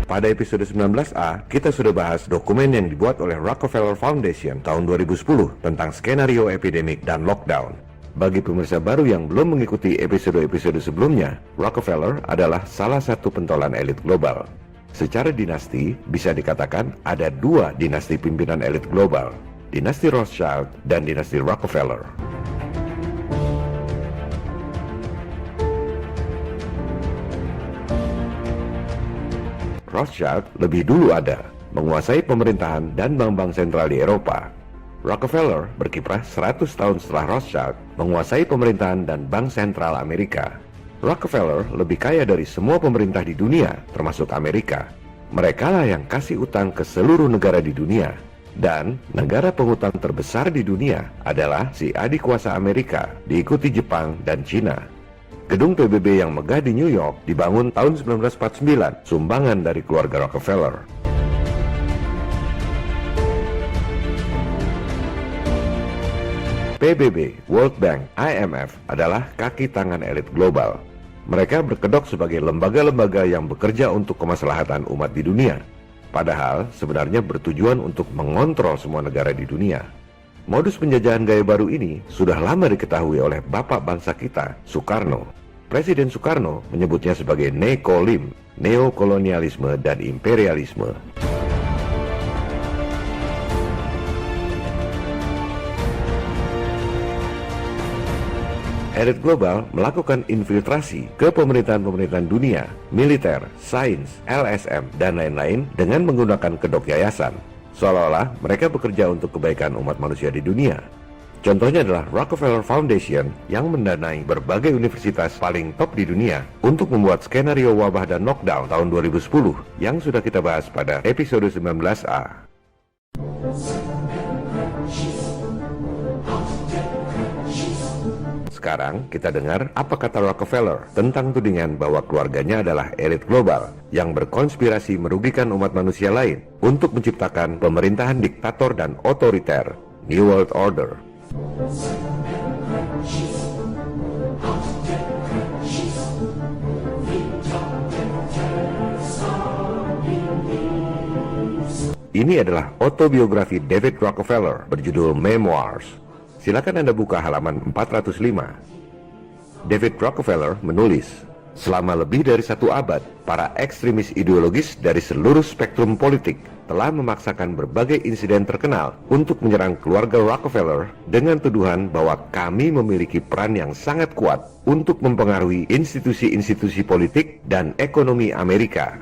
Pada episode 19A, kita sudah bahas dokumen yang dibuat oleh Rockefeller Foundation tahun 2010 tentang skenario epidemik dan lockdown. Bagi pemirsa baru yang belum mengikuti episode-episode sebelumnya, Rockefeller adalah salah satu pentolan elit global. Secara dinasti, bisa dikatakan ada dua dinasti pimpinan elit global, dinasti Rothschild dan dinasti Rockefeller. Rothschild lebih dulu ada, menguasai pemerintahan dan bank-bank sentral di Eropa. Rockefeller berkiprah 100 tahun setelah Rothschild, menguasai pemerintahan dan bank sentral Amerika. Rockefeller lebih kaya dari semua pemerintah di dunia, termasuk Amerika. Mereka lah yang kasih utang ke seluruh negara di dunia. Dan negara pengutang terbesar di dunia adalah si adik kuasa Amerika, diikuti Jepang dan Cina. Gedung PBB yang megah di New York dibangun tahun 1949, sumbangan dari keluarga Rockefeller. PBB, World Bank, IMF adalah kaki tangan elit global. Mereka berkedok sebagai lembaga-lembaga yang bekerja untuk kemaslahatan umat di dunia. Padahal sebenarnya bertujuan untuk mengontrol semua negara di dunia. Modus penjajahan gaya baru ini sudah lama diketahui oleh bapak bangsa kita, Soekarno. Presiden Soekarno menyebutnya sebagai nekolim, neokolonialisme dan imperialisme. Elit global melakukan infiltrasi ke pemerintahan-pemerintahan dunia, militer, sains, LSM, dan lain-lain dengan menggunakan kedok yayasan. Seolah-olah mereka bekerja untuk kebaikan umat manusia di dunia. Contohnya adalah Rockefeller Foundation yang mendanai berbagai universitas paling top di dunia untuk membuat skenario wabah dan lockdown tahun 2010 yang sudah kita bahas pada episode 19A. Sekarang kita dengar apa kata Rockefeller tentang tudingan bahwa keluarganya adalah elit global yang berkonspirasi merugikan umat manusia lain untuk menciptakan pemerintahan diktator dan otoriter, New World Order. Ini adalah autobiografi David Rockefeller berjudul Memoirs. Silakan Anda buka halaman 405. David Rockefeller menulis, selama lebih dari 1 abad, para ekstremis ideologis dari seluruh spektrum politik telah memaksakan berbagai insiden terkenal untuk menyerang keluarga Rockefeller dengan tuduhan bahwa kami memiliki peran yang sangat kuat untuk mempengaruhi institusi-institusi politik dan ekonomi Amerika.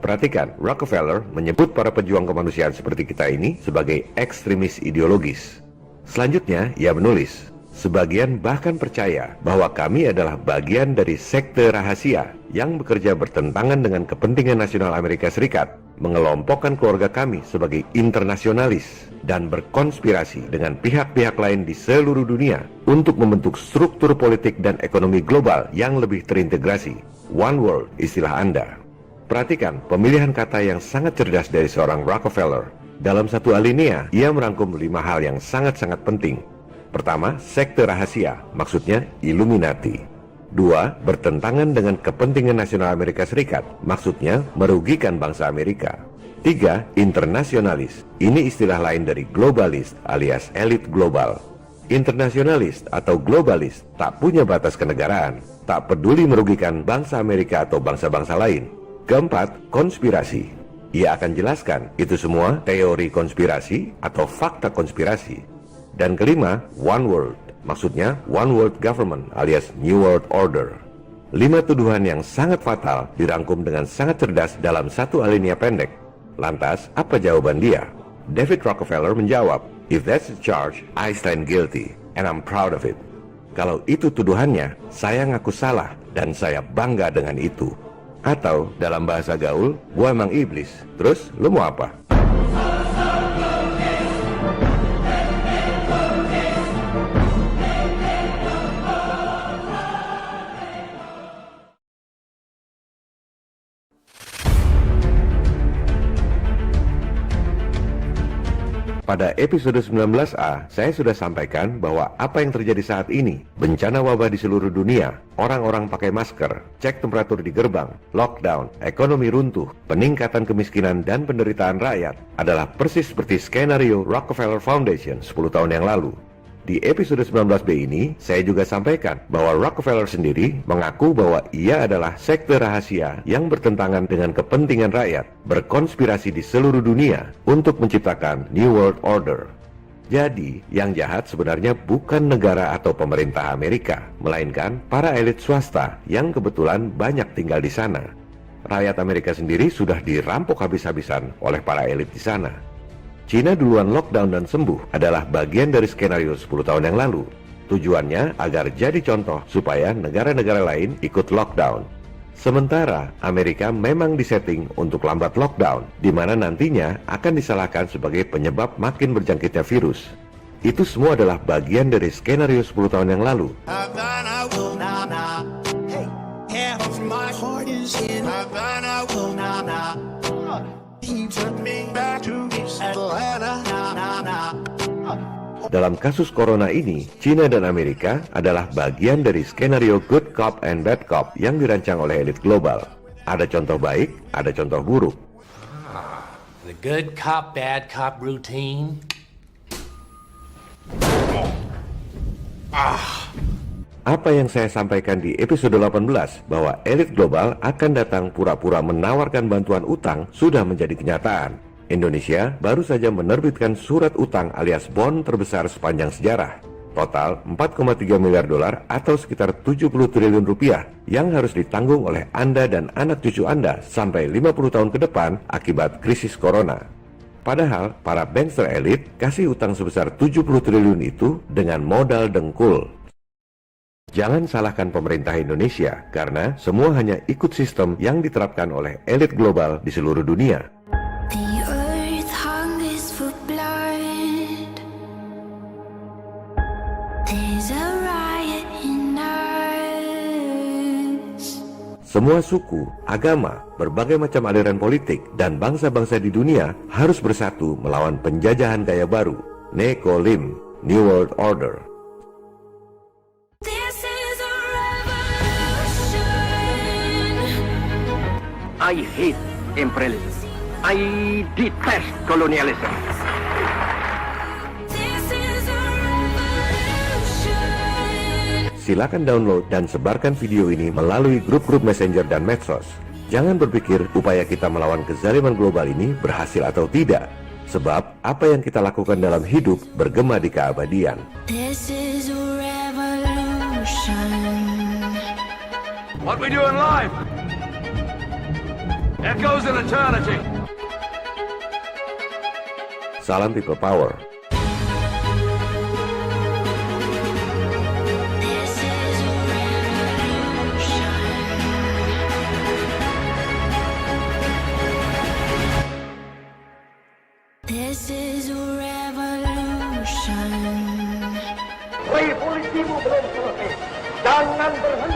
Perhatikan, Rockefeller menyebut para pejuang kemanusiaan seperti kita ini sebagai ekstremis ideologis. Selanjutnya, ia menulis, sebagian bahkan percaya bahwa kami adalah bagian dari sekte rahasia yang bekerja bertentangan dengan kepentingan nasional Amerika Serikat, mengelompokkan keluarga kami sebagai internasionalis, dan berkonspirasi dengan pihak-pihak lain di seluruh dunia untuk membentuk struktur politik dan ekonomi global yang lebih terintegrasi. One World, istilah Anda. Perhatikan pemilihan kata yang sangat cerdas dari seorang Rockefeller. Dalam satu alinea, ia merangkum 5 hal yang sangat-sangat penting. Pertama, sekte rahasia, maksudnya Illuminati. 2, bertentangan dengan kepentingan nasional Amerika Serikat, maksudnya merugikan bangsa Amerika. 3, internasionalis, ini istilah lain dari globalis alias elit global. Internasionalis atau globalis tak punya batas kenegaraan, tak peduli merugikan bangsa Amerika atau bangsa-bangsa lain. Keempat, konspirasi. Ia akan jelaskan itu semua teori konspirasi atau fakta konspirasi. Dan kelima, One World, maksudnya One World Government alias New World Order. 5 tuduhan yang sangat fatal dirangkum dengan sangat cerdas dalam satu alinea pendek. Lantas, apa jawaban dia? David Rockefeller menjawab, if that's the charge, I stand guilty, and I'm proud of it. Kalau itu tuduhannya, saya ngaku salah, dan saya bangga dengan itu. Atau dalam bahasa gaul, gua emang iblis, terus lu mau apa? Pada episode 19A, saya sudah sampaikan bahwa apa yang terjadi saat ini, bencana wabah di seluruh dunia, orang-orang pakai masker, cek temperatur di gerbang, lockdown, ekonomi runtuh, peningkatan kemiskinan dan penderitaan rakyat, adalah persis seperti skenario Rockefeller Foundation 10 tahun yang lalu. Di episode 19B ini, saya juga sampaikan bahwa Rockefeller sendiri mengaku bahwa ia adalah sekte rahasia yang bertentangan dengan kepentingan rakyat, berkonspirasi di seluruh dunia untuk menciptakan New World Order. Jadi, yang jahat sebenarnya bukan negara atau pemerintah Amerika, melainkan para elit swasta yang kebetulan banyak tinggal di sana. Rakyat Amerika sendiri sudah dirampok habis-habisan oleh para elit di sana. Cina duluan lockdown dan sembuh adalah bagian dari skenario 10 tahun yang lalu. Tujuannya agar jadi contoh supaya negara-negara lain ikut lockdown. Sementara Amerika memang disetting untuk lambat lockdown, di mana nantinya akan disalahkan sebagai penyebab makin berjangkitnya virus. Itu semua adalah bagian dari skenario 10 tahun yang lalu. Dalam kasus corona ini, Cina dan Amerika adalah bagian dari skenario good cop and bad cop yang dirancang oleh elit global. Ada contoh baik, ada contoh buruk. The good cop, bad cop routine. Apa yang saya sampaikan di episode 18 bahwa elit global akan datang pura-pura menawarkan bantuan utang sudah menjadi kenyataan. Indonesia baru saja menerbitkan surat utang alias bond terbesar sepanjang sejarah. Total 4,3 miliar dolar atau sekitar 70 triliun rupiah yang harus ditanggung oleh Anda dan anak cucu Anda sampai 50 tahun ke depan akibat krisis corona. Padahal para bankster elit kasih utang sebesar 70 triliun itu dengan modal dengkul. Jangan salahkan pemerintah Indonesia, karena semua hanya ikut sistem yang diterapkan oleh elit global di seluruh dunia. Semua suku, agama, berbagai macam aliran politik, dan bangsa-bangsa di dunia harus bersatu melawan penjajahan gaya baru, Nekolim, New World Order. I hate imperialism. I detest colonialism. Silakan download dan sebarkan video ini melalui grup-grup messenger dan medsos. Jangan berpikir upaya kita melawan kezaliman global ini berhasil atau tidak. Sebab apa yang kita lakukan dalam hidup bergema di keabadian. This is a revolution. What we do in life echoes in eternity. Salam People Power. This is a revolution. This is a revolution. Revolusimu belum selesai. Jangan berhenti.